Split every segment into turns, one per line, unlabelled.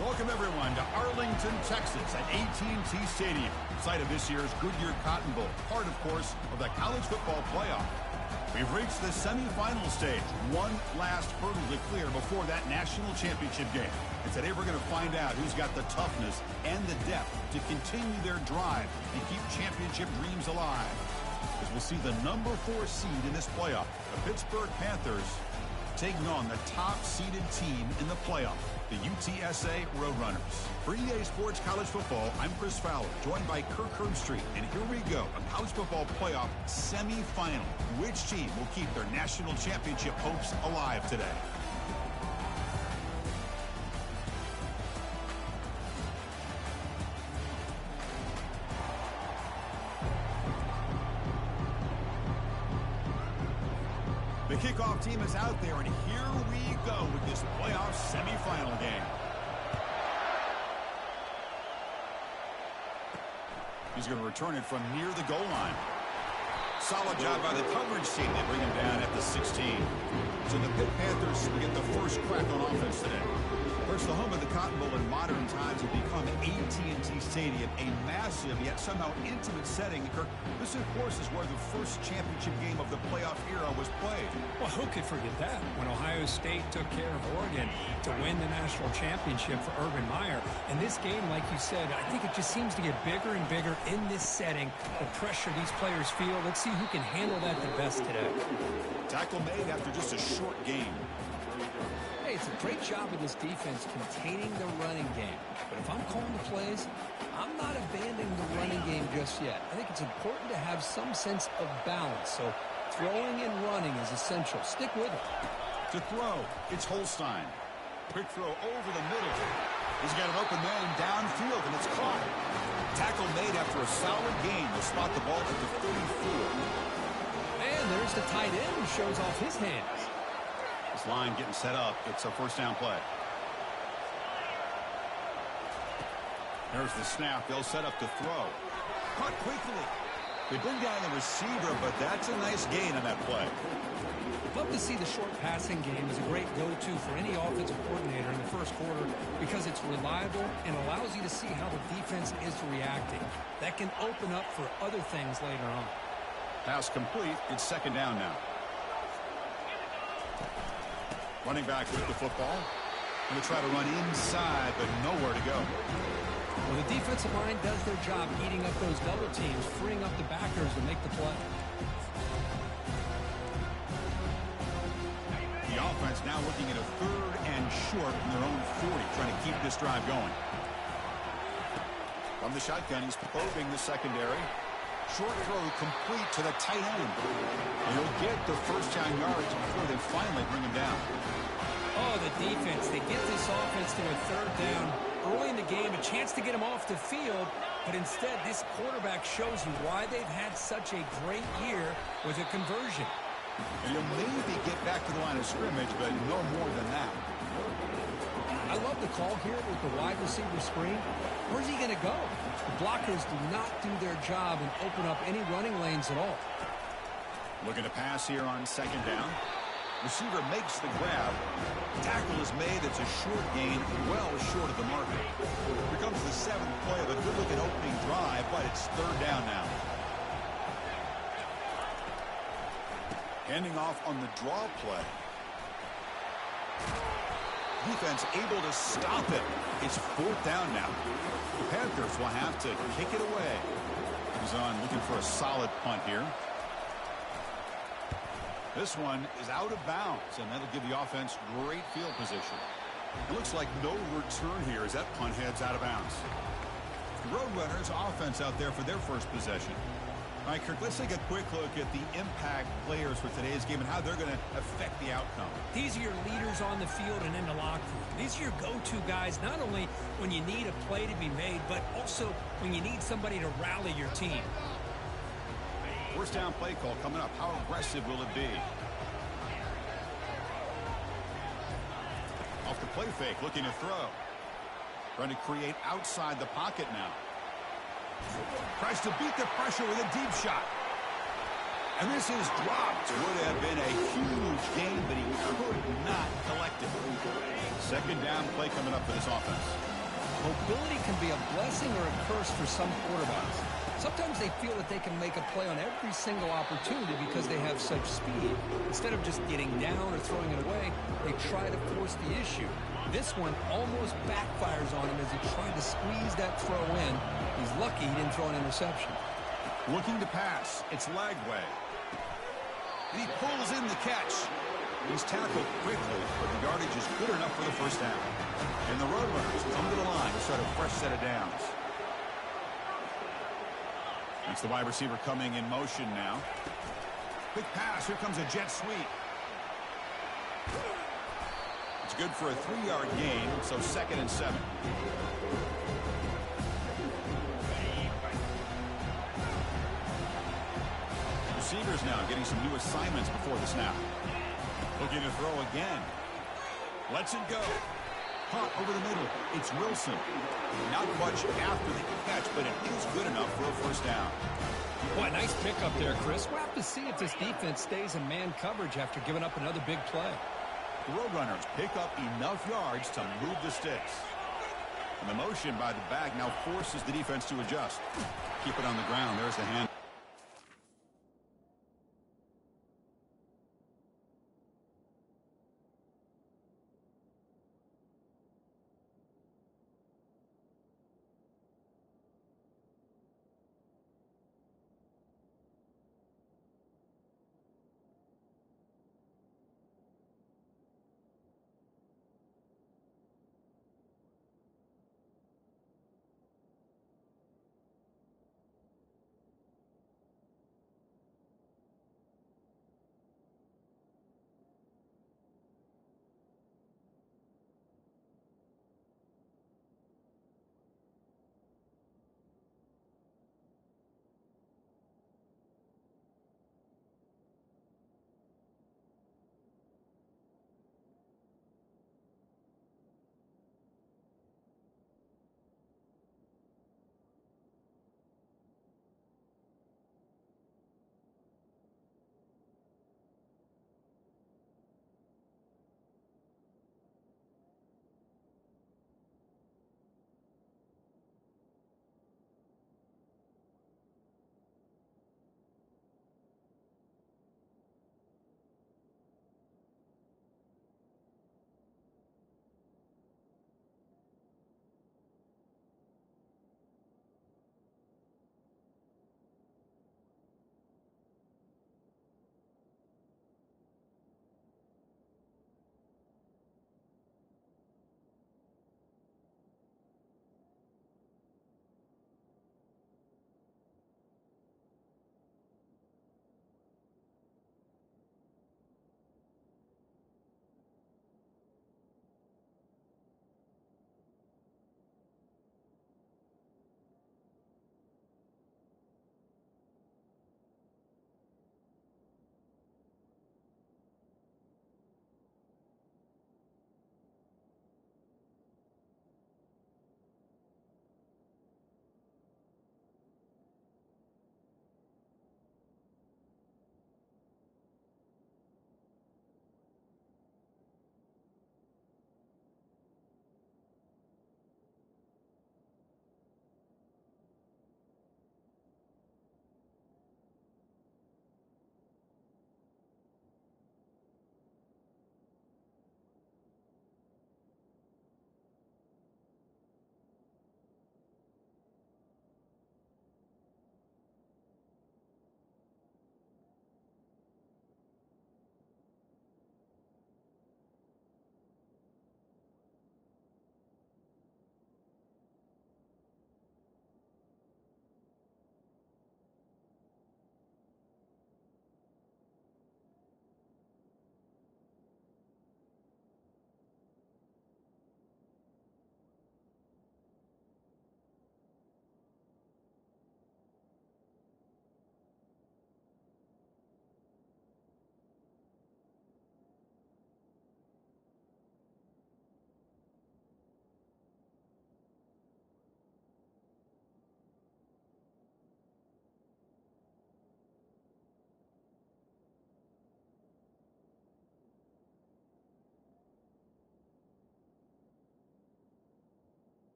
Welcome, everyone, to Arlington, Texas at AT&T Stadium, site of this year's Goodyear Cotton Bowl, part, of course, of the college football playoff. We've reached the semifinal stage, one last hurdle to clear before that national championship game. And today we're going to find out who's got the toughness and the depth to continue their drive and keep championship dreams alive. As we'll see the number 4 seed in this playoff, the Pittsburgh Panthers, taking on the top-seeded team in the playoff, the UTSA Roadrunners. For EA Sports College Football, I'm Chris Fowler, joined by Kirk Herbstreit. And here we go, a college football playoff semifinal. Which team will keep their national championship hopes alive today? The kickoff team is out there, and here we go with this playoff semifinal game. He's going to return it from near the goal line. Solid job by the coverage team. They bring him down at the 16. So the Pitt Panthers will get the first crack on offense today. First, the home of the Cotton Bowl in modern times have become AT&T Stadium, a massive yet somehow intimate setting. Kirk, this, of course, is where the first championship game of the playoff era was played.
Well, who could forget that? When Ohio State took care of Oregon to win the national championship for Urban Meyer. And this game, like you said, I think it just seems to get bigger and bigger in this setting. The pressure these players feel. Let's see who can handle that the best today.
Tackle made after just a short game.
Hey, it's a great job of this defense containing the running game. But if I'm calling the plays, I'm not abandoning the running game just yet. I think it's important to have some sense of balance. So throwing and running is essential. Stick with it.
To throw, it's Holstein. Quick throw over the middle. He's got an open man downfield, and it's caught. Tackle made after a solid gain. They'll spot the ball at the 34.
And there's the tight end who shows off his hands.
This line getting set up. It's a first down play. There's the snap. They'll set up to throw. Caught quickly. They bring down the receiver, but that's a nice gain on that play.
Love to see the short passing game as a great go-to for any offensive coordinator in the first quarter because it's reliable and allows you to see how the defense is reacting. That can open up for other things later on.
Pass complete. It's second down now. Running back with the football. Going to try to run inside, but nowhere to go.
Well, the defensive line does their job eating up those double teams, freeing up the backers to make the play.
The offense now looking at a third and short from their own 40, trying to keep this drive going. From the shotgun, he's probing the secondary. Short throw complete to the tight end. He'll get the first down yards before they finally bring him down.
Oh, the defense. They get this offense to a third down early in the game, a chance to get him off the field, but instead this quarterback shows you why they've had such a great year with a conversion.
And he'll maybe get back to the line of scrimmage, but no more than that.
I love the call here with the wide receiver screen. Where's he going to go? The blockers do not do their job and open up any running lanes at all.
Looking to pass here on second down. Receiver makes the grab. Tackle is made. It's a short gain, well short of the marker. Here comes the 7th play of a good-looking opening drive, but it's third down now. Handing off on the draw play. Defense able to stop it. It's fourth down now. The Panthers will have to kick it away. He's on looking for a solid punt here. This one is out of bounds, and that'll give the offense great field position. It looks like no return here as that punt heads out of bounds. The Roadrunners offense out there for their first possession. All right, Kirk, let's take a quick look at the impact players for today's game and how they're going to affect the outcome.
These are your leaders on the field and in the locker room. These are your go-to guys, not only when you need a play to be made, but also when you need somebody to rally your team.
First down play call coming up. How aggressive will it be? Off the play fake, looking to throw. Trying to create outside the pocket now. Tries to beat the pressure with a deep shot. And this is dropped. Would have been a huge gain, but he could not collect it. Second down play coming up for this offense.
Mobility can be a blessing or a curse for some quarterbacks. Sometimes they feel that they can make a play on every single opportunity because they have such speed. Instead of just getting down or throwing it away, they try to force the issue. This one almost backfires on him as he tried to squeeze that throw in. He's lucky he didn't throw an interception.
Looking to pass. It's Lagway. And he pulls in the catch. He's tackled quickly, but the yardage is good enough for the first down. And the Roadrunners come to the line to start a fresh set of downs. That's the wide receiver coming in motion now. Quick pass. Here comes a jet sweep. It's good for a 3-yard gain, so 2nd and 7. Receivers now getting some new assignments before the snap. Looking to throw again. Lets it go. Caught over the middle. It's Wilson. Not much after the catch, but it is good enough for a first down.
Boy, nice pickup there, Chris. We'll have to see if this defense stays in man coverage after giving up another big play.
The Roadrunners pick up enough yards to move the sticks. And the motion by the back now forces the defense to adjust. Keep it on the ground. There's the hand.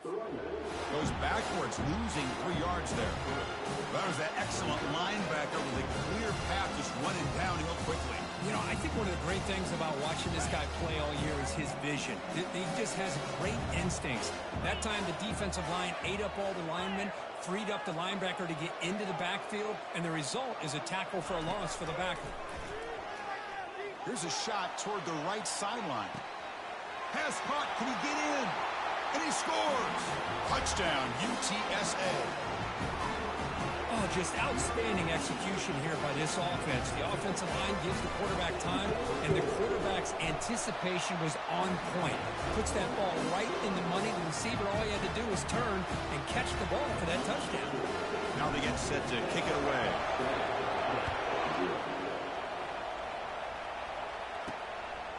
Goes backwards, losing 3 yards there. That was that excellent linebacker with a clear path, just running downhill quickly.
You know, I think one of the great things about watching this guy play all year is his vision. He just has great instincts. That time, the defensive line ate up all the linemen, freed up the linebacker to get into the backfield, and the result is a tackle for a loss for the backer.
Here's a shot toward the right sideline. Pass caught. Can he get in? And he scores. Touchdown, UTSA.
Oh, just outstanding execution here by this offense. The offensive line gives the quarterback time, and the quarterback's anticipation was on point. Puts that ball right in the money. The receiver, all he had to do was turn and catch the ball for that touchdown.
Now they get set to kick it away.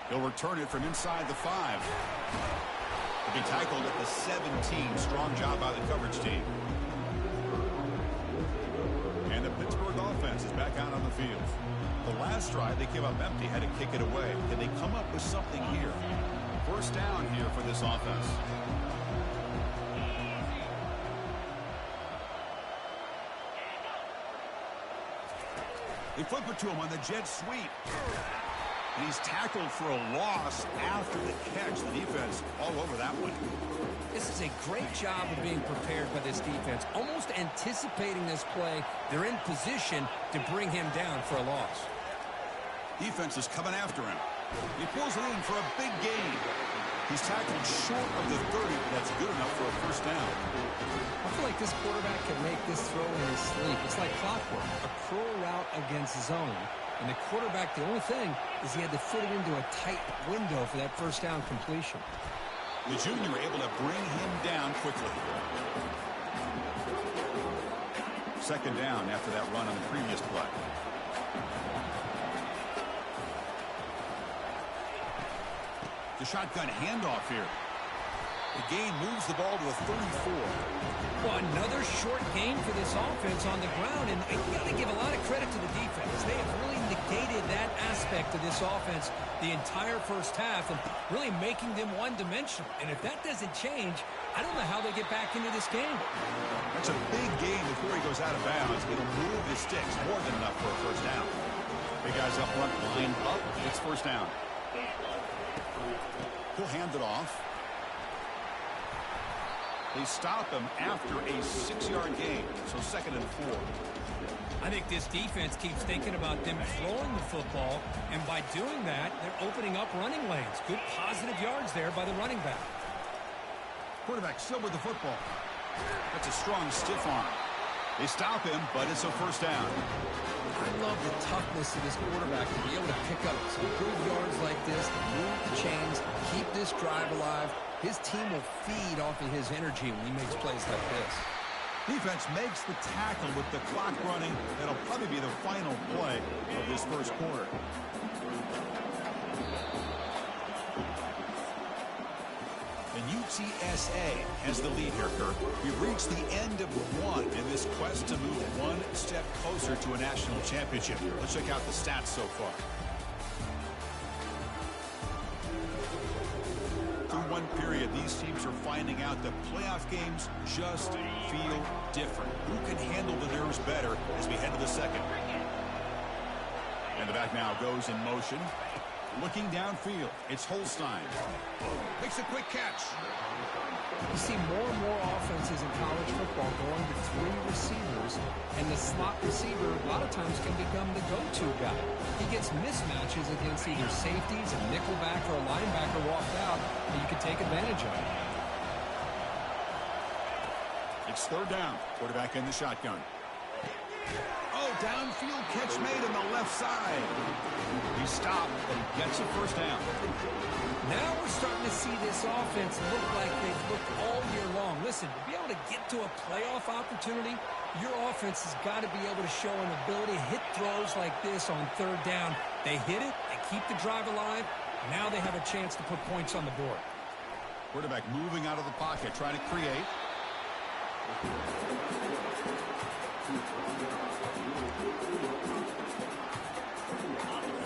He'll return it from inside the 5. He'll be tackled at the 17. Strong job by the coverage team. And the Pittsburgh offense is back out on the field. The last drive, they came up empty, had to kick it away. Can they come up with something here? First down here for this offense. They flip it to him on the jet sweep. And he's tackled for a loss after the catch. The defense all over that one.
This is a great job of being prepared by this defense. Almost anticipating this play. They're in position to bring him down for a loss.
Defense is coming after him. He pulls it in for a big gain. He's tackled short of the 30. That's good enough for a first down.
I feel like this quarterback can make this throw in his sleep. It's like clockwork. A curl route against zone. And the quarterback, the only thing is he had to fit it into a tight window for that first down completion.
The junior able to bring him down quickly. Second down after that run on the previous play. The shotgun handoff here. The gain moves the ball to the 34.
Well, another short gain for this offense on the ground, and you got to give a lot of credit to the defense. They have really negated that aspect of this offense the entire first half and really making them one-dimensional. And if that doesn't change, I don't know how they get back into this game.
That's a big gain before he goes out of bounds. It'll move his sticks more than enough for a first down. Big guys up front, line up. It's first down. He'll hand it off. They stop him after a 6-yard gain, so 2nd and 4.
I think this defense keeps thinking about them throwing the football, and by doing that, they're opening up running lanes. Good positive yards there by the running back.
Quarterback still with the football. That's a strong stiff arm. They stop him, but it's a first down.
I love the toughness of this quarterback to be able to pick up some good yards like this, move the chains, keep this drive alive. His team will feed off of his energy when he makes plays like this.
Defense makes the tackle with the clock running. That'll probably be the final play of this first quarter. And UTSA has the lead here, Kirk. We've reached the end of one in this quest to move one step closer to a national championship. Let's check out the stats so far. Through one period, these teams are finding out that playoff games just feel different. Who can handle the nerves better as we head to the second? And the back now goes in motion. Looking downfield, it's Holstein. Makes a quick catch.
You see more and more offenses in college football going to 3 receivers, and the slot receiver a lot of times can become the go-to guy. He gets mismatches against either safeties, a nickelback, or a linebacker walked out that you can take advantage of.
It's third down. Quarterback in the shotgun. Oh, downfield catch made on the left side. He stopped, but he gets a first down.
Now we're starting to see this offense look like they've looked all year long. Listen, to be able to get to a playoff opportunity, your offense has got to be able to show an ability to hit throws like this on third down. They hit it, they keep the drive alive. Now they have a chance to put points on the board.
Quarterback moving out of the pocket, trying to create.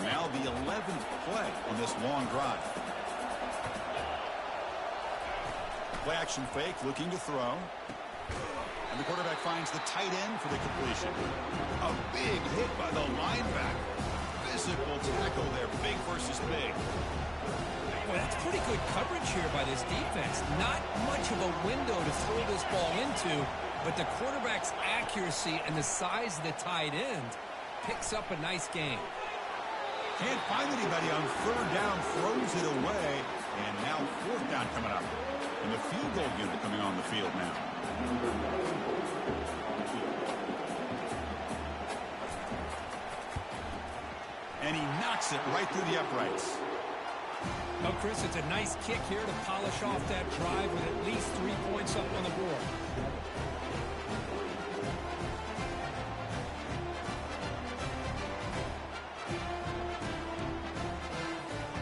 Now the 11th play on this long drive. Play action fake, looking to throw. And the quarterback finds the tight end for the completion. A big hit by the linebacker. Physical tackle there, big versus big.
Well, that's pretty good coverage here by this defense. Not much of a window to throw this ball into, but the quarterback's accuracy and the size of the tight end picks up a nice game.
Can't find anybody on third down, throws it away, and now fourth down coming up. And the field goal unit coming on the field now. And he knocks it right through the uprights.
Well, Chris, it's a nice kick here to polish off that drive with at least 3 points up on the board.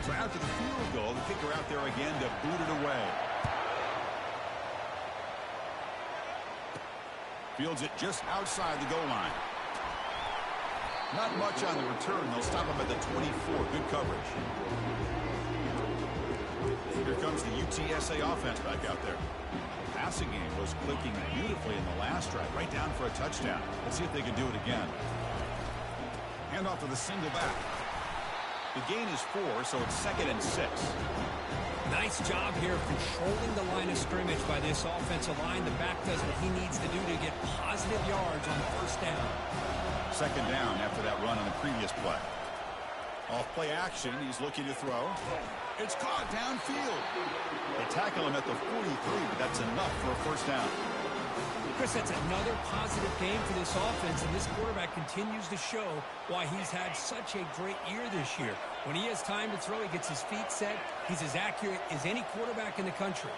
So after the field goal, the kicker out there again to boot it away. Fields it just outside the goal line. Not much on the return. They'll stop him at the 24. Good coverage. Here comes the UTSA offense back out there. The passing game was clicking beautifully in the last drive, right down for a touchdown. Let's see if they can do it again. Handoff to the single back. The gain is 4, so it's 2nd and 6.
Nice job here controlling the line of scrimmage by this offensive line. The back does what he needs to do to get positive yards on first down.
2nd down after that run on the previous play. Off play action, he's looking to throw. It's caught downfield. They tackle him at the 43, but that's enough for a first down.
Chris, that's another positive game for this offense, and this quarterback continues to show why he's had such a great year this year. When he has time to throw, he gets his feet set. He's as accurate as any quarterback in the country.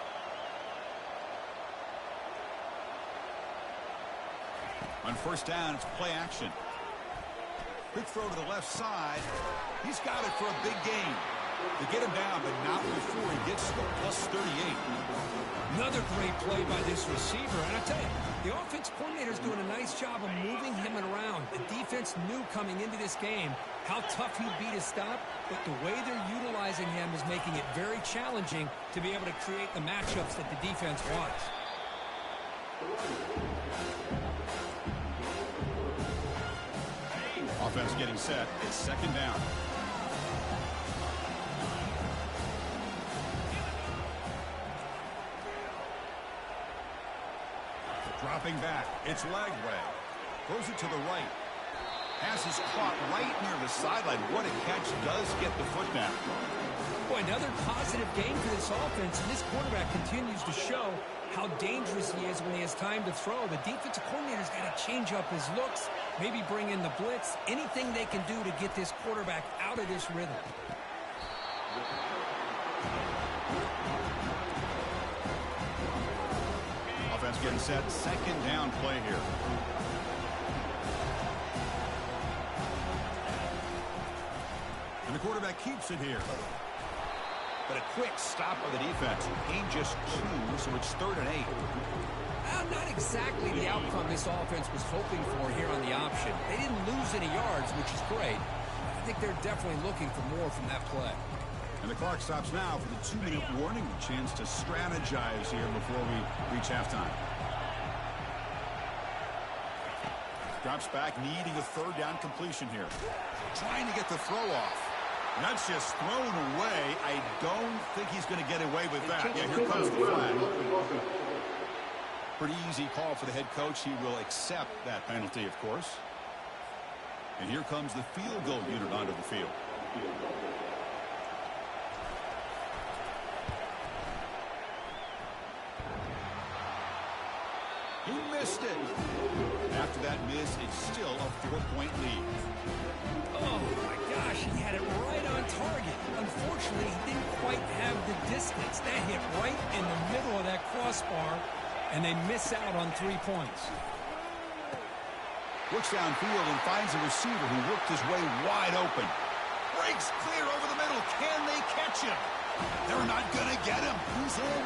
On first down, it's play action. Quick throw to the left side. He's got it for a big gain. They get him down, but not before he gets to the plus 38.
Another great play by this receiver. And I tell you, the offense coordinator's doing a nice job of moving him around. The defense knew coming into this game how tough he'd be to stop, but the way they're utilizing him is making it very challenging to be able to create the matchups that the defense wants.
Offense getting set. It's 2nd down. Dropping back. It's Lagway. Throws it to the right. Pass is caught right near the sideline. What a catch. Does get the foot down.
Boy, another positive game for this offense, and this quarterback continues to show how dangerous he is when he has time to throw. The defensive coordinator's got to change up his looks, maybe bring in the blitz, anything they can do to get this quarterback out of this rhythm.
Offense getting set. 2nd down play here. And the quarterback keeps it here. But a quick stop by the defense. Gain just 2, so it's 3rd and 8.
Not exactly the outcome this offense was hoping for here on the option. They didn't lose any yards, which is great. I think they're definitely looking for more from that play.
And the clock stops now for the 2-minute warning. A chance to strategize here before we reach halftime. Drops back, needing a 3rd down completion here. Trying to get the throw off. And that's just thrown away. I don't think he's going to get away with that. Yeah, here comes the flag. Pretty easy call for the head coach. He will accept that penalty, of course. And here comes the field goal unit onto the field. He missed it. After that miss, it's still a 4-point lead.
Oh, my gosh, he had it right on target. Unfortunately, he didn't quite have the distance. That hit right in the middle of that crossbar, and they miss out on 3 points.
Looks downfield and finds a receiver who worked his way wide open. Breaks clear over the middle. Can they catch him? They're not going to get him. He's in.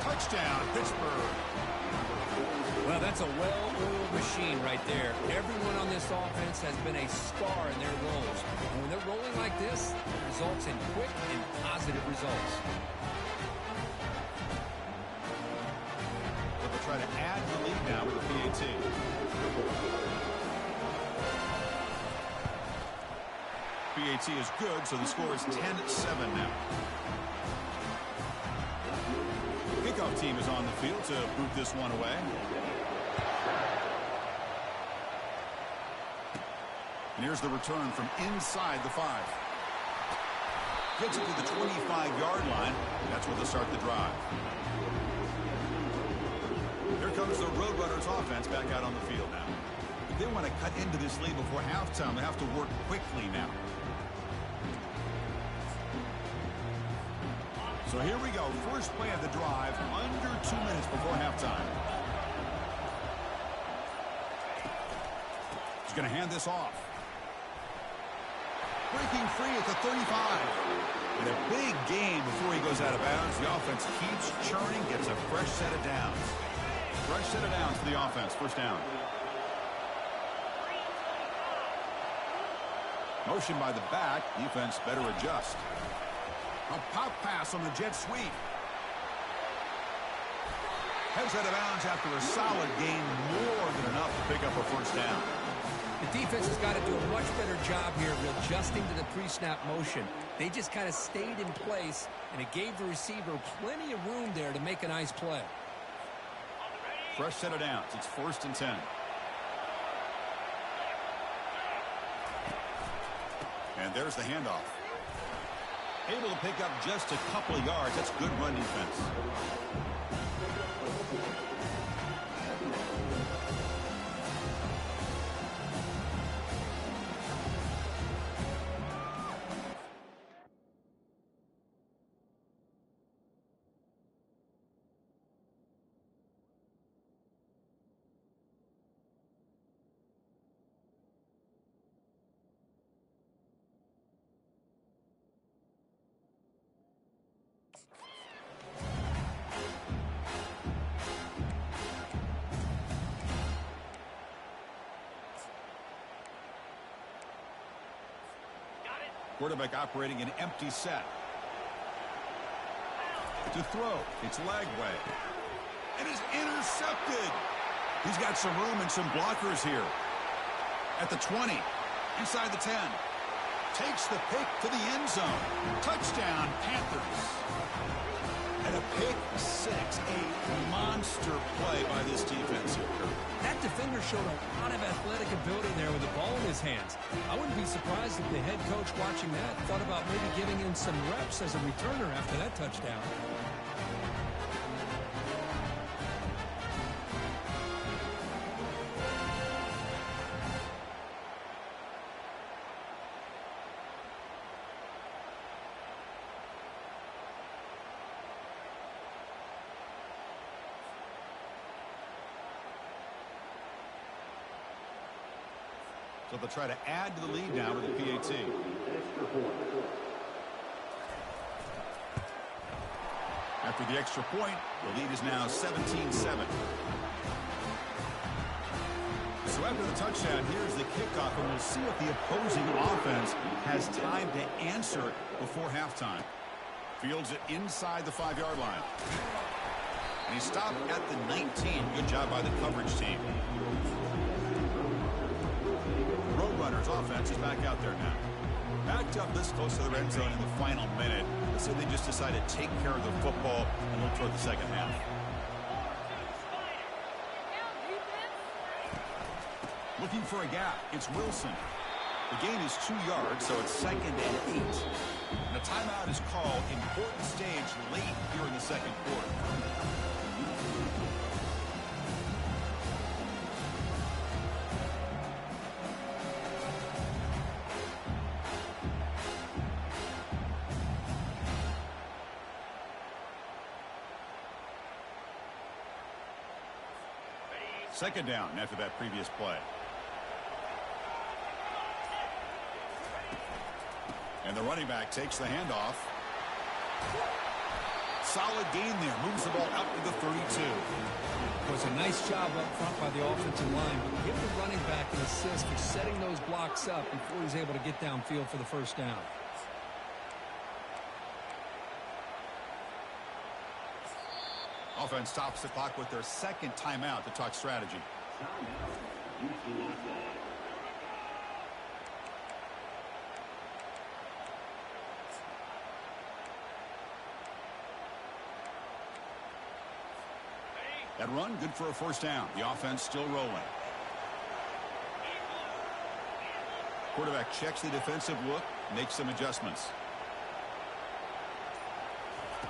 Touchdown, Pittsburgh.
Well, that's a well-oiled machine right there. Everyone on this offense has been a star in their roles. And when they're rolling like this, it results in quick and positive results.
PAT is good, so the score is 10-7 now. Kickoff team is on the field to boot this one away. And here's the return from inside the 5. Gets it to the 25-yard line. That's where they'll start the drive. Here comes the Roadrunners offense back out on the field now. If they want to cut into this lead before halftime, they have to work quickly now. So here we go. First play of the drive, under 2 minutes before halftime. He's going to hand this off. Breaking free at the 35. And a big gain before he goes out of bounds. The offense keeps churning, gets a fresh set of downs. Fresh set of downs for the offense. First down. Motion by the back. Defense better adjust. A pop pass on the jet sweep. Heads out of bounds after a solid gain, more than enough to pick up a first down.
The defense has got to do a much better job here of adjusting to the pre-snap motion. They just kind of stayed in place, and it gave the receiver plenty of room there to make a nice play.
Fresh set of downs. It's 1st and 10. And there's the handoff. Able to pick up just a couple of yards. That's good run defense. Quarterback operating an empty set. To throw. It's Lagway. And is intercepted. He's got some room and some blockers here. At the 20. Inside the 10. Takes the pick to the end zone. Touchdown, Panthers. And a pick six. A monster play by this defense here.
That defender showed a lot of athletic ability there with the ball in his hands. I wouldn't be surprised if the head coach watching that thought about maybe giving him some reps as a returner after that touchdown.
So they'll try to add to the lead now with the PAT. After the extra point, the lead is now 17-7. So after the touchdown, here's the kickoff, and we'll see if the opposing offense has time to answer before halftime. Fields it inside the 5-yard line. And he stopped at the 19. Good job by the coverage team. Roadrunners offense is back out there now. Backed up this close to the red zone in the final minute. Let's say they just decide to take care of the football and look toward the second half. Looking for a gap. It's Wilson. The gain is 2 yards, so it's 2nd and 8. And a timeout is called. Important stage late here in the second quarter. Second down after that previous play. And the running back takes the handoff. Solid gain there. Moves the ball out to the 32.
It was a nice job up front by the offensive line. But give the running back an assist for setting those blocks up before he's able to get downfield for the first down.
Offense stops the clock with their second timeout to talk strategy. That run, good for a first down. The offense still rolling. Quarterback checks the defensive look, makes some adjustments.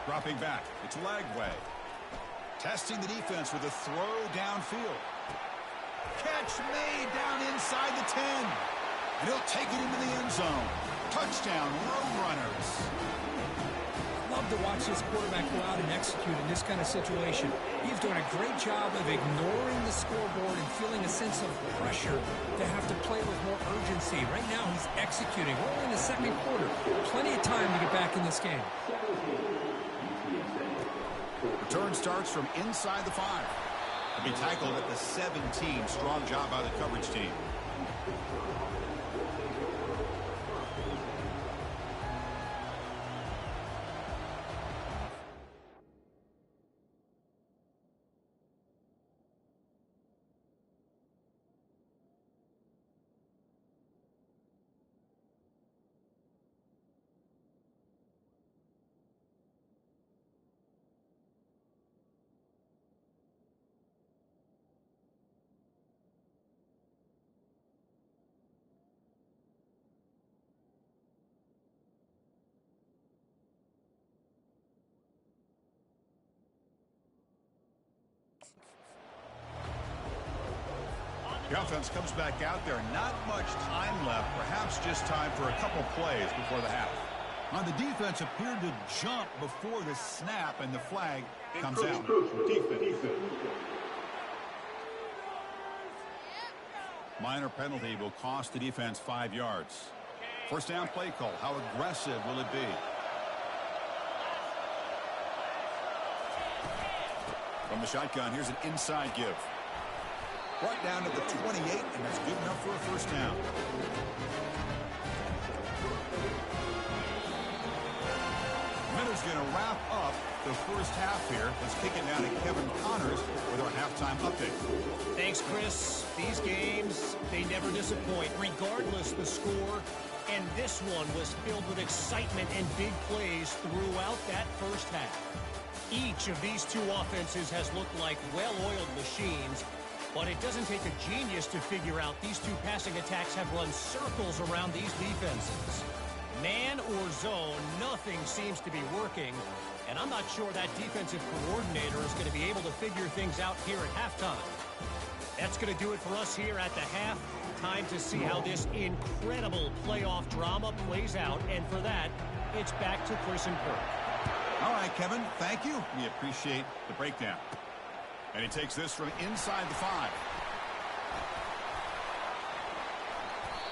Dropping back. It's Lagway. Testing the defense with a throw downfield. Catch made down inside the 10. And he'll take it into the end zone. Touchdown, Roadrunners.
Love to watch this quarterback go out and execute in this kind of situation. He's doing a great job of ignoring the scoreboard and feeling a sense of pressure to have to play with more urgency. Right now, he's executing. We're only in the second quarter. Plenty of time to get back in this game.
Return starts from inside the 5. He'll be tackled at the 17. Strong job by the coverage team. The offense comes back out there. Not much time left. Perhaps just time for a couple plays before the half. Now the defense appeared to jump before the snap, and the flag comes out. Defense. Minor penalty will cost the defense 5 yards. First down play call. How aggressive will it be? From the shotgun, here's an inside give. Right down to the 28, and that's good enough for a first down. Miller's going to wrap up the first half here. Let's kick it down to Kevin Connors with our halftime update.
Thanks, Chris. These games, they never disappoint, regardless the score. And this one was filled with excitement and big plays throughout that first half. Each of these two offenses has looked like well-oiled machines. But it doesn't take a genius to figure out these two passing attacks have run circles around these defenses. Man or zone, nothing seems to be working. And I'm not sure that defensive coordinator is going to be able to figure things out here at halftime. That's going to do it for us here at the half. Time to see how this incredible playoff drama plays out. And for that, it's back to Chris and Kirk.
All right, Kevin, thank you. We appreciate the breakdown. And he takes this from inside the 5.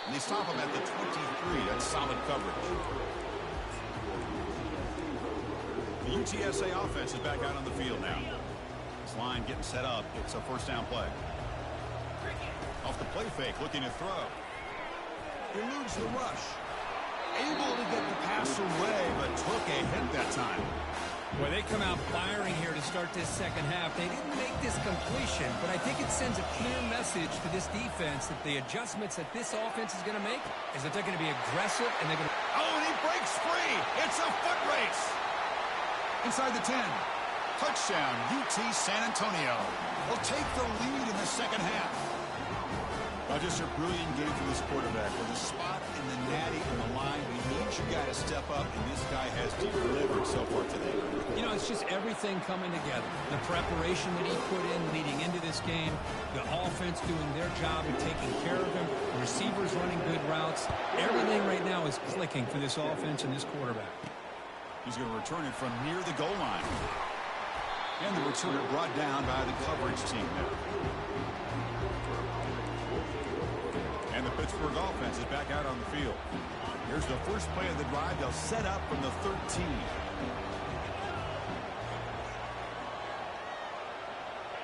And they stop him at the 23. That's solid coverage. The UTSA offense is back out on the field now. This line getting set up. It's a first down play. Off the play fake, looking to throw. Eludes the rush. Able to get the pass away, but took a hit that time.
Well, they come out firing here to start this second half. They didn't make this completion, but I think it sends a clear message to this defense that the adjustments that this offense is going to make is that they're going to be aggressive and they're going to...
Oh, and he breaks free. It's a foot race. Inside the 10. Touchdown, UT San Antonio. Will take the lead in the second half. Well, just a brilliant game for this quarterback. With a spot in the natty on the line, we need you guys to step up, and this guy has delivered so far today.
You know, it's just everything coming together. The preparation that he put in leading into this game, the offense doing their job of taking care of him, the receivers running good routes. Everything right now is clicking for this offense and this quarterback.
He's going to return it from near the goal line. And the returner brought down by the coverage team now. And the Pittsburgh offense is back out on the field. Here's the first play of the drive. They'll set up from the 13.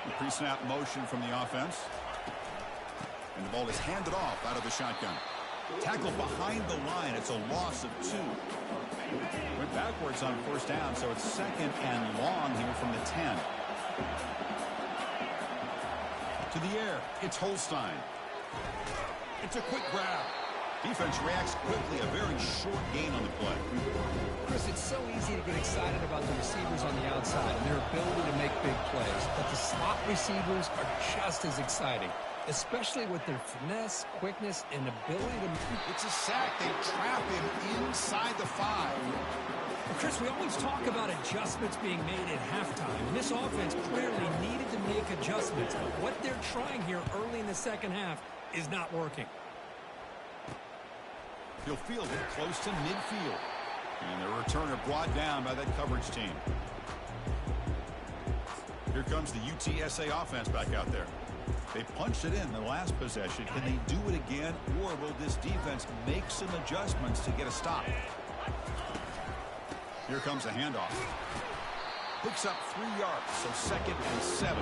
The pre-snap motion from the offense. And the ball is handed off out of the shotgun. Tackled behind the line. It's a loss of 2. Went backwards on first down, so it's second and long here from the 10. To the air. It's Holstein. It's a quick grab. Defense reacts quickly, a very short gain on the play.
Chris, it's so easy to get excited about the receivers on the outside and their ability to make big plays, but the slot receivers are just as exciting, especially with their finesse, quickness, and ability to...
It's a sack. They trap him inside the 5.
Well, Chris, we always talk about adjustments being made at halftime, and this offense clearly needed to make adjustments, but what they're trying here early in the second half is not working.
He'll field it close to midfield. And the returner brought down by that coverage team. Here comes the UTSA offense back out there. They punched it in the last possession. Can they do it again, or will this defense make some adjustments to get a stop? Here comes a handoff. Picks up 3 yards, so 2nd and 7.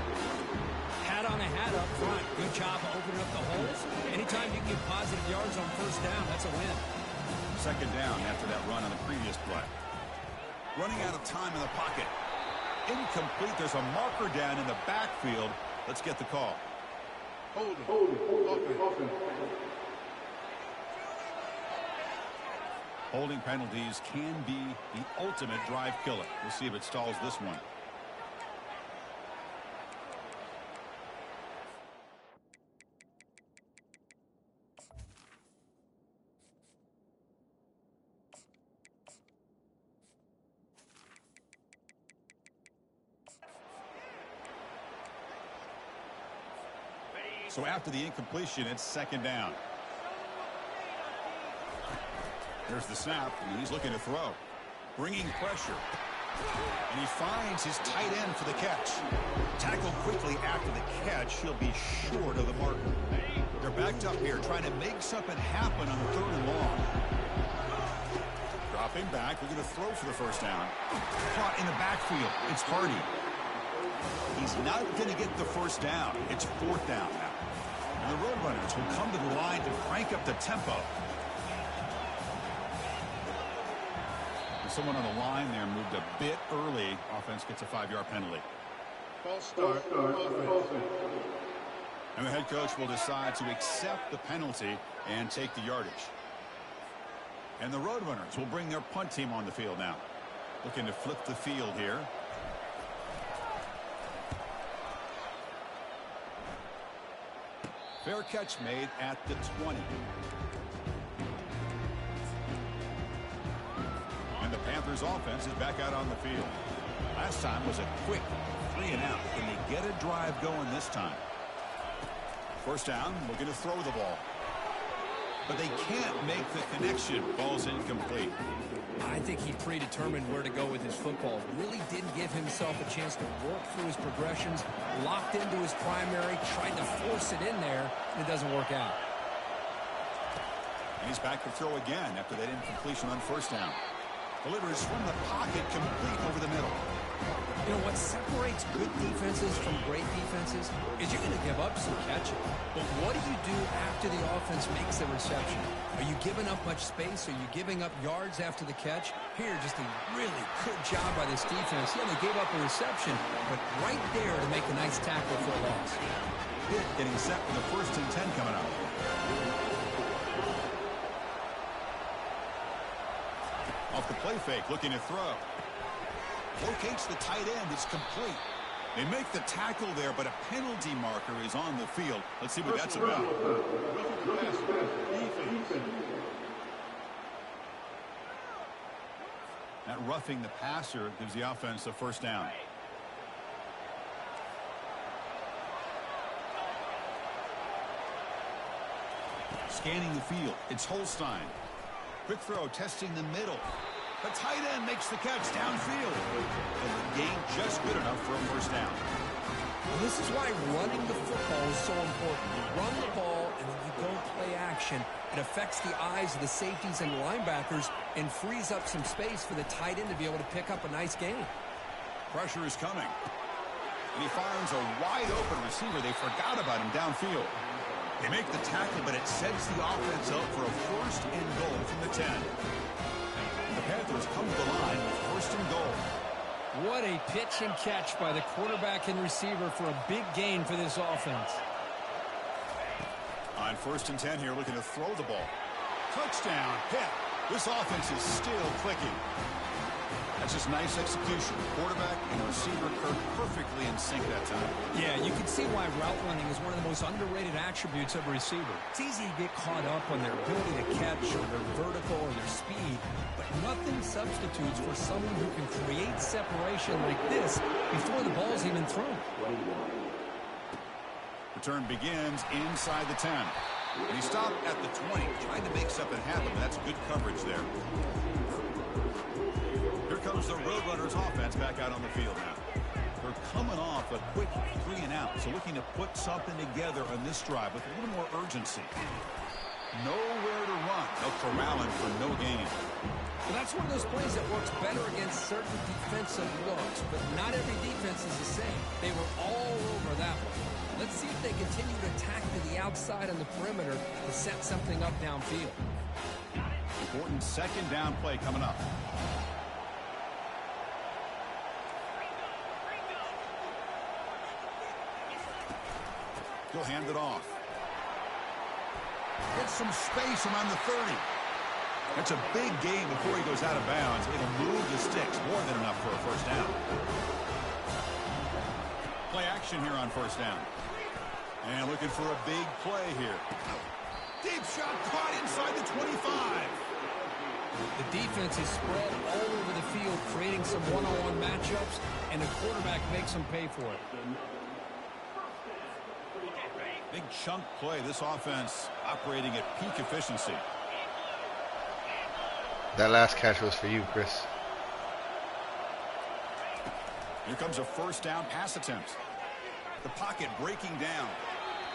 Hat on a hat up front. Good job of opening up the holes. Anytime you can get positive yards on first down, that's a win.
2nd down after that run on the previous play. Running out of time in the pocket. Incomplete. There's a marker down in the backfield. Let's get the call. Holding penalties can be the ultimate drive killer. We'll see if it stalls this one. So after the incompletion, it's 2nd down. There's the snap, and he's looking to throw. Bringing pressure. And he finds his tight end for the catch. Tackled quickly after the catch. He'll be short of the marker. They're backed up here, trying to make something happen on 3rd and long. Dropping back, looking to throw for the first down. Caught in the backfield. It's Hardy. He's not going to get the first down. It's 4th down now. And the Roadrunners will come to the line to crank up the tempo. Someone on the line there moved a bit early. Offense gets a 5-yard penalty. False start. And the head coach will decide to accept the penalty and take the yardage. And the Roadrunners will bring their punt team on the field now. Looking to flip the field here. Fair catch made at the 20. And the Panthers offense is back out on the field. Last time was a quick 3 and out. Can they get a drive going this time? First down, looking to throw the ball. But they can't make the connection. Ball's incomplete.
I think he predetermined where to go with his football. Really didn't give himself a chance to work through his progressions. Locked into his primary, tried to force it in there, and it doesn't work out.
And he's back to throw again after that incompletion on first down. Delivers from the pocket, complete over the middle.
You know, what separates good defenses from great defenses is you're going to give up some catching. But what do you do after the offense makes the reception? Are you giving up much space? Are you giving up yards after the catch? Here, just a really good job by this defense. Yeah, they gave up a reception, but right there to make a nice tackle for a loss.
Pitt getting set for the 1st and 10 coming up. Off the play fake, looking to throw. Locates the tight end. It's complete. They make the tackle there, but a penalty marker is on the field. Let's see what that's about. That roughing the passer gives the offense a first down. Scanning the field. It's Holstein. Quick throw, testing the middle. The tight end makes the catch downfield. And the gain just good enough for a first down.
Well, this is why running the football is so important. You run the ball, and then you go play action. It affects the eyes of the safeties and linebackers and frees up some space for the tight end to be able to pick up a nice gain.
Pressure is coming. And he finds a wide-open receiver. They forgot about him downfield. They make the tackle, but it sets the offense up for a 1st and goal from the 10. The Panthers come to the line with 1st and goal.
What a pitch and catch by the quarterback and receiver for a big gain for this offense.
On 1st and 10 here, looking to throw the ball. Touchdown, Pitt. This offense is still clicking. That's just nice execution. Quarterback and receiver Kirk perfectly in sync that time.
Yeah, you can see why route running is one of the most underrated attributes of a receiver. It's easy to get caught up on their ability to catch or their vertical or their speed, but nothing substitutes for someone who can create separation like this before the ball's even thrown.
Return begins inside the 10. And he stopped at the 20, trying to make something happen. That's good coverage there. Here comes the Roadrunners offense back out on the field now. They're coming off a quick 3-and-out, so looking to put something together on this drive with a little more urgency. Nowhere to run. They'll corral him for no gain.
Well, that's one of those plays that works better against certain defensive looks, but not every defense is the same. They were all over that one. Let's see if they continue to attack to the outside on the perimeter to set something up downfield.
Important second down play coming up. He'll hand it off. Get some space around the 30. That's a big gain before he goes out of bounds. It'll move the sticks more than enough for a first down. Play action here on first down. And looking for a big play here. Deep shot caught inside the 25.
The defense is spread all over the field, creating some one-on-one matchups, and the quarterback makes them pay for it.
Big chunk play. This offense operating at peak efficiency.
That last catch was for you, Chris.
Here comes a first down pass attempt. The pocket breaking down.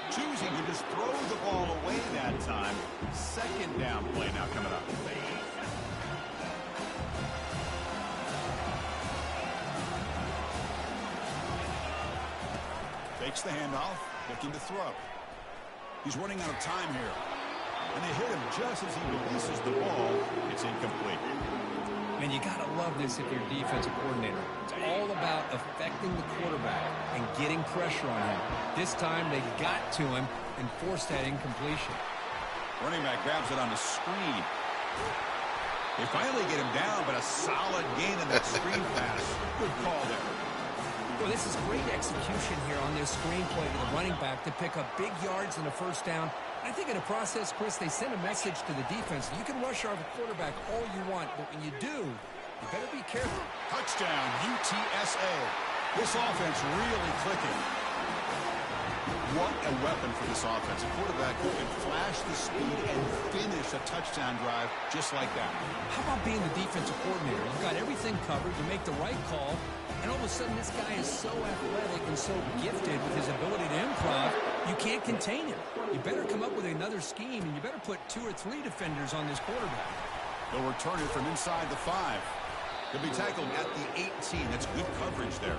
Choosing to just throw the ball away that time. Second down play now coming up. Fakes the handoff, looking to throw. He's running out of time here. And they hit him just as he releases the ball. It's incomplete.
And you got to love this if you're a defensive coordinator. It's all about affecting the quarterback and getting pressure on him. This time they got to him and forced that incompletion.
Running back grabs it on the screen. They finally get him down, but a solid gain in that screen pass. Good call there.
Well, this is great execution here on this screen play to the running back to pick up big yards and a first down. I think in the process, Chris, they send a message to the defense. You can rush our quarterback all you want, but when you do, you better be careful.
Touchdown, UTSA. This offense really clicking. What a weapon for this offense. A quarterback who can flash the speed and finish a touchdown drive just like that.
How about being the defensive coordinator? You've got everything covered. You make the right call. And all of a sudden, this guy is so athletic and so gifted with his ability to improv, you can't contain him. You better come up with another scheme, and you better put 2 or 3 defenders on this quarterback.
They'll return it from inside the 5. He'll be tackled at the 18. That's good coverage there.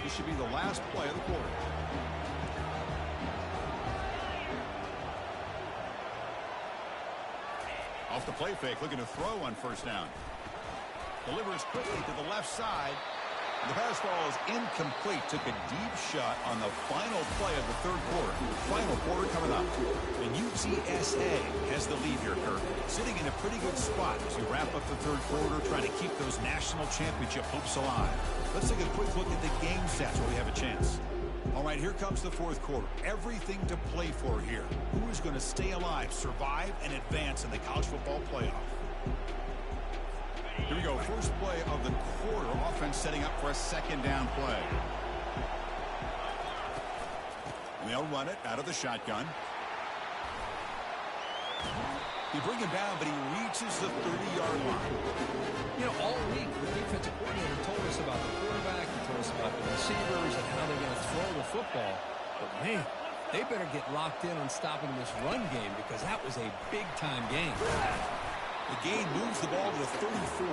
This should be the last play of the quarter. Off the play fake, looking to throw on first down. Delivers quickly to the left side. The pass ball is incomplete. Took a deep shot on the final play of the third quarter. Final quarter coming up. And UTSA has the lead here, Kirk. Sitting in a pretty good spot as we wrap up the third quarter, trying to keep those national championship hopes alive. Let's take a quick look at the game stats while we have a chance. All right, here comes the fourth quarter. Everything to play for here. Who is going to stay alive, survive, and advance in the college football playoff? Here we go. First play of the quarter. Offense setting up for a second down play. And they'll run it out of the shotgun. They bring him down, but he reaches the 30-yard line.
You know, all week, the defensive coordinator told us about the quarterback, he told us about the receivers and how they're going to throw the football. But, man, they better get locked in on stopping this run game because that was a big-time game.
The gain moves the ball to the 34.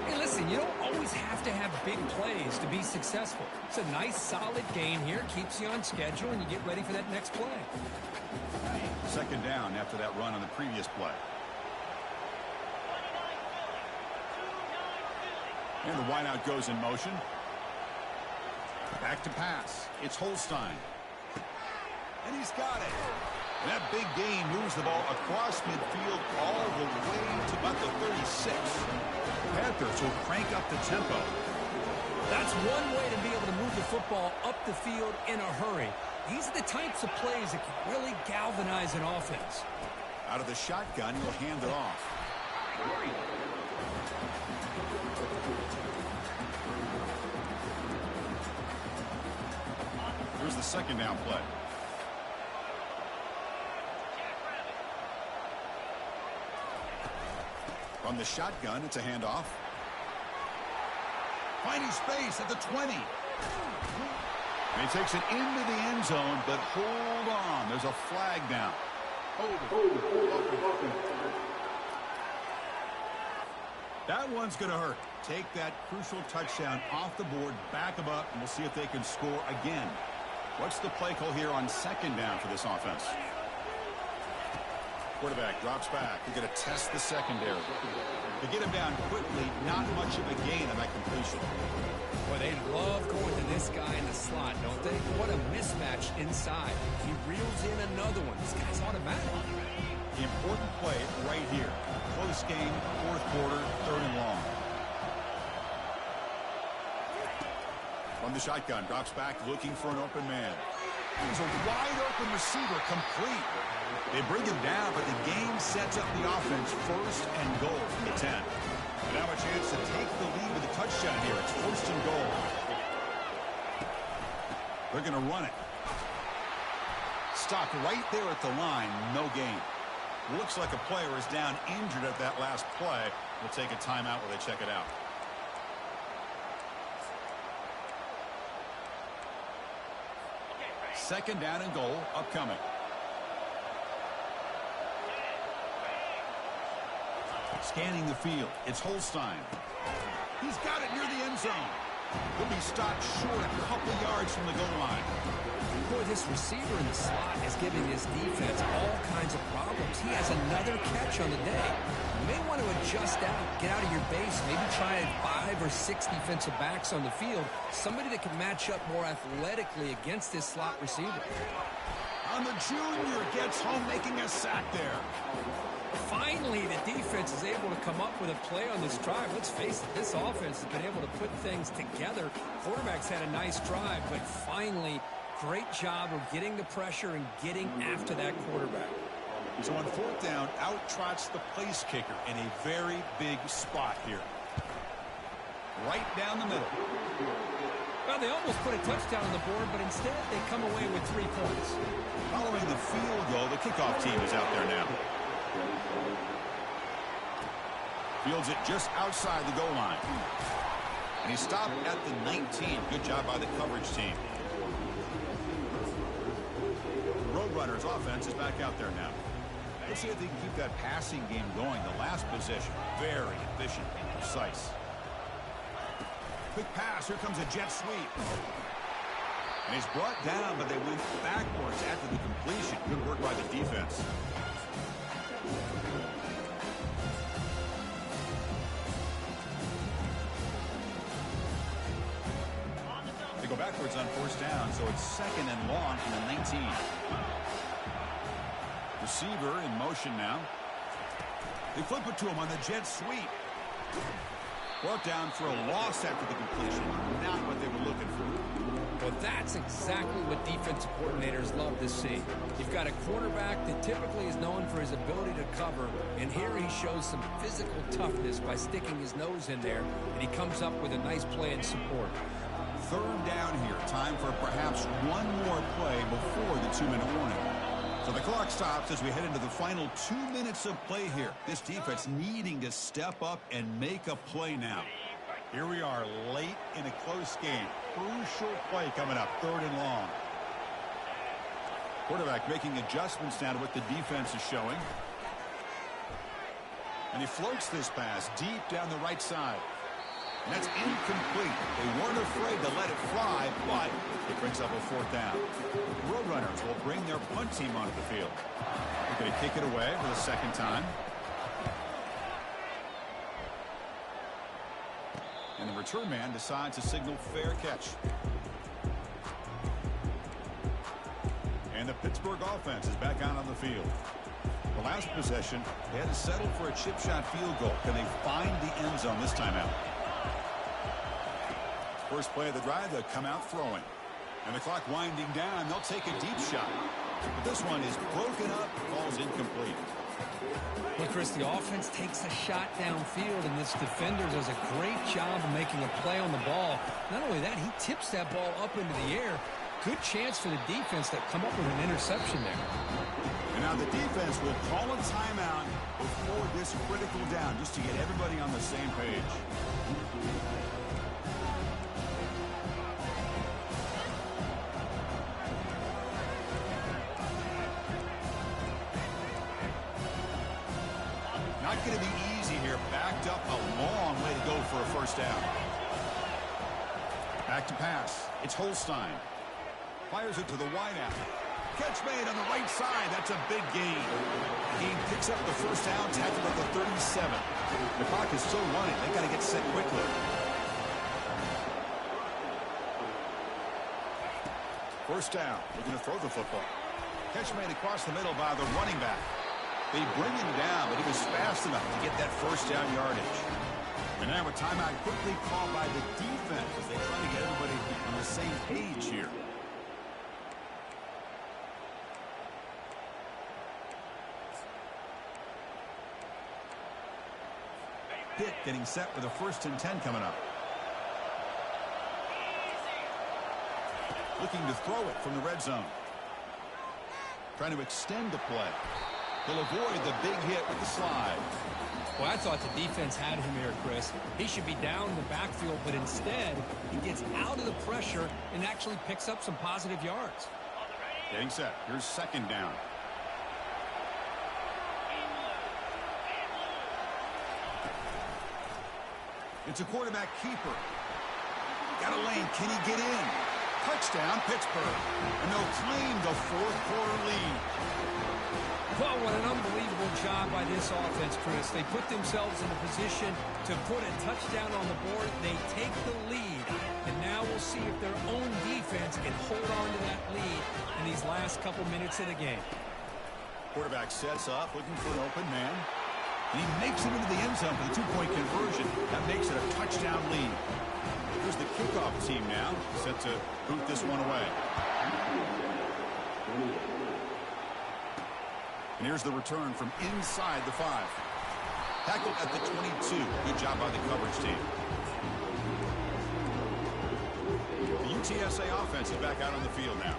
Hey, listen, you don't always have to have big plays to be successful. It's a nice, solid gain here, keeps you on schedule, and you get ready for that next play.
Second down after that run on the previous play. And the wideout goes in motion. Back to pass. It's Holstein. And he's got it. And that big gain moves the ball across midfield all the way to about the 36. The Panthers will crank up the tempo.
That's one way to be able to move the football up the field in a hurry. These are the types of plays that can really galvanize an offense.
Out of the shotgun, he'll hand it off. Here's the second down play. From the shotgun, it's a handoff. Finding space at the 20. And he takes it into the end zone, but hold on. There's a flag down. That one's going to hurt. Take that crucial touchdown off the board, back them up, and we'll see if they can score again. What's the play call here on second down for this offense? Quarterback drops back. They're going to test the secondary. They get him down quickly, not much of a gain on that completion.
Boy, they love going to this guy in the slot, don't they? What a mismatch inside. He reels in another one. This guy's automatic.
The important play right here. Close game, fourth quarter, third and long. From the shotgun, drops back, looking for an open man. He's a wide-open receiver, complete. They bring him down, but the game sets up the offense first and goal from the 10. And now a chance to take the lead with a touchdown here. It's first and goal. They're going to run it. Stopped right there at the line, no gain. Looks like a player is down injured at that last play. We'll take a timeout while they check it out. Second down and goal, upcoming. Scanning the field, it's Holstein. He's got it near the end zone. He'll be stopped short a couple yards from the goal line.
Boy, this receiver in the slot is giving this defense all kinds of problems. He has another catch on the day. You may want to adjust out, get out of your base, maybe try 5 or 6 defensive backs on the field. Somebody that can match up more athletically against this slot receiver.
And the junior gets home, making a sack there.
Finally, the defense is able to come up with a play on this drive. Let's face it, this offense has been able to put things together. Quarterback's had a nice drive, but finally, great job of getting the pressure and getting after that quarterback.
So on fourth down, out trots the place kicker in a very big spot here. Right down the middle.
Well, they almost put a touchdown on the board, but instead they come away with 3 points.
Following the field goal, the kickoff team is out there now. Fields it just outside the goal line. And he stopped at the 19. Good job by the coverage team. The Roadrunners offense is back out there now. Let's see if they can keep that passing game going. The last possession, very efficient and precise. Quick pass, here comes a jet sweep. And he's brought down, but they went backwards after the completion. Good work by the defense. They go backwards on first down, so it's second and long from the 19. Receiver in motion now. They flip it to him on the jet sweep. Brought down for a loss after the completion. Not what they were looking for.
Well, that's exactly what defensive coordinators love to see. You've got a quarterback that typically is known for his ability to cover, and here he shows some physical toughness by sticking his nose in there, and he comes up with a nice play in support.
Third down here. Time for perhaps one more play before the 2-minute warning. So the clock stops as we head into the final 2 minutes of play here. This defense needing to step up and make a play now. Here we are late in a close game. Crucial play coming up, third and long. Quarterback making adjustments now to what the defense is showing. And he floats this pass deep down the right side. And that's incomplete. They weren't afraid to let it fly, but it brings up a fourth down. The Roadrunners will bring their punt team onto the field. They're going to kick it away for the second time. And the return man decides to signal fair catch. And the Pittsburgh offense is back out on the field. The last possession, they had to settle for a chip shot field goal. Can they find the end zone this time out? First play of the drive, they'll come out throwing. And the clock winding down, they'll take a deep shot. But this one is broken up, falls incomplete.
Well, Chris, the offense takes a shot downfield, and this defender does a great job of making a play on the ball. Not only that, he tips that ball up into the air. Good chance for the defense to come up with an interception there.
And now the defense will call a timeout before this critical down, just to get everybody on the same page. Not going to be easy here. Backed up a long way to go for a first down. Back to pass. It's Holstein. Fires it to the wideout. Catch made on the right side. That's a big gain. He picks up the first down, tackled at the 37. The clock is still running. They got to get set quickly. First down. Looking to throw the football. Catch made across the middle by the running back. They bring him down, but he was fast enough to get that first down yardage. And now a timeout quickly called by the defense as they try to get everybody on the same page here. Pitt getting set for the 1st and 10 coming up. Looking to throw it from the red zone. Trying to extend the play. He'll avoid the big hit with the slide.
Well, I thought the defense had him here, Chris. He should be down in the backfield, but instead, he gets out of the pressure and actually picks up some positive yards.
Getting set. Here's second down. It's a quarterback keeper. Got a lane. Can he get in? Touchdown, Pittsburgh. And they'll claim the 4th quarter lead.
Well, what an unbelievable job by this offense, Chris. They put themselves in a position to put a touchdown on the board. They take the lead. And now we'll see if their own defense can hold on to that lead in these last couple minutes of the game.
Quarterback sets up, looking for an open man. And he makes it into the end zone for the 2-point conversion. That makes it a touchdown lead. Here's the kickoff team now, set to boot this one away. And here's the return from inside the 5. Tackled at the 22. Good job by the coverage team. The UTSA offense is back out on the field now.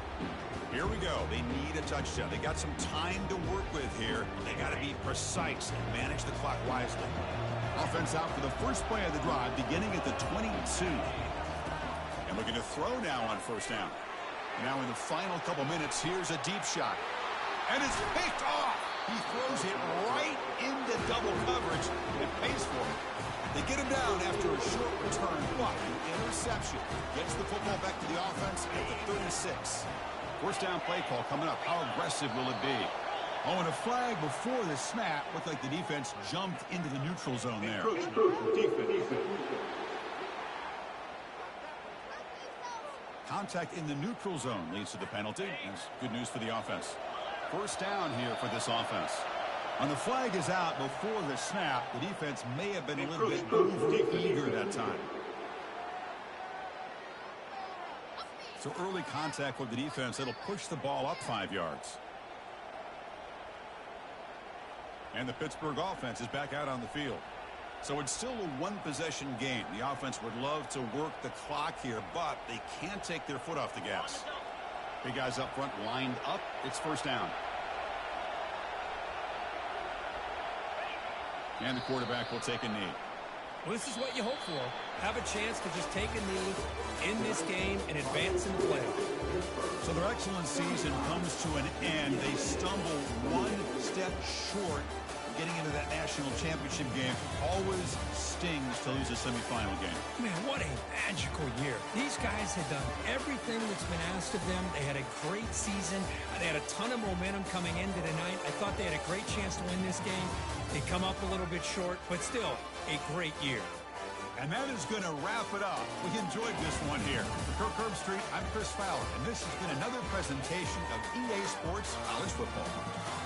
Here we go. They need a touchdown. They got some time to work with here. They got to be precise and manage the clock wisely. Offense out for the first play of the drive, beginning at the 22. And looking to throw now on first down. Now in the final couple minutes, here's a deep shot. And it's picked off. He throws it right into double coverage and pays for it. They get him down after a short return, but an interception gets the football back to the offense at the 36. First down play call coming up. How aggressive will it be? Oh, and a flag before the snap. Looked like the defense jumped into the neutral zone there. Contact in the neutral zone leads to the penalty. That's good news for the offense. First down here for this offense. And the flag is out before the snap. The defense may have been a little bit over-eager that time. So early contact with the defense, it'll push the ball up 5 yards. And the Pittsburgh offense is back out on the field. So it's still a one-possession game. The offense would love to work the clock here, but they can't take their foot off the gas. Big guys up front lined up. It's first down. And the quarterback will take a knee.
Well, this is what you hope for. Have a chance to just take a knee in this game and advance in the playoffs.
So their excellent season comes to an end. They stumble one step short getting into that national championship game. Always stings to lose a semifinal game.
Man, what a magical year. These guys had done everything that's been asked of them. They had a great season. They had a ton of momentum coming into tonight. I thought they had a great chance to win this game. They come up a little bit short, but still a great year.
And that is going to wrap it up. We enjoyed this one here. For Kirk Herbstreit, I'm Chris Fowler, and this has been another presentation of EA Sports College Football.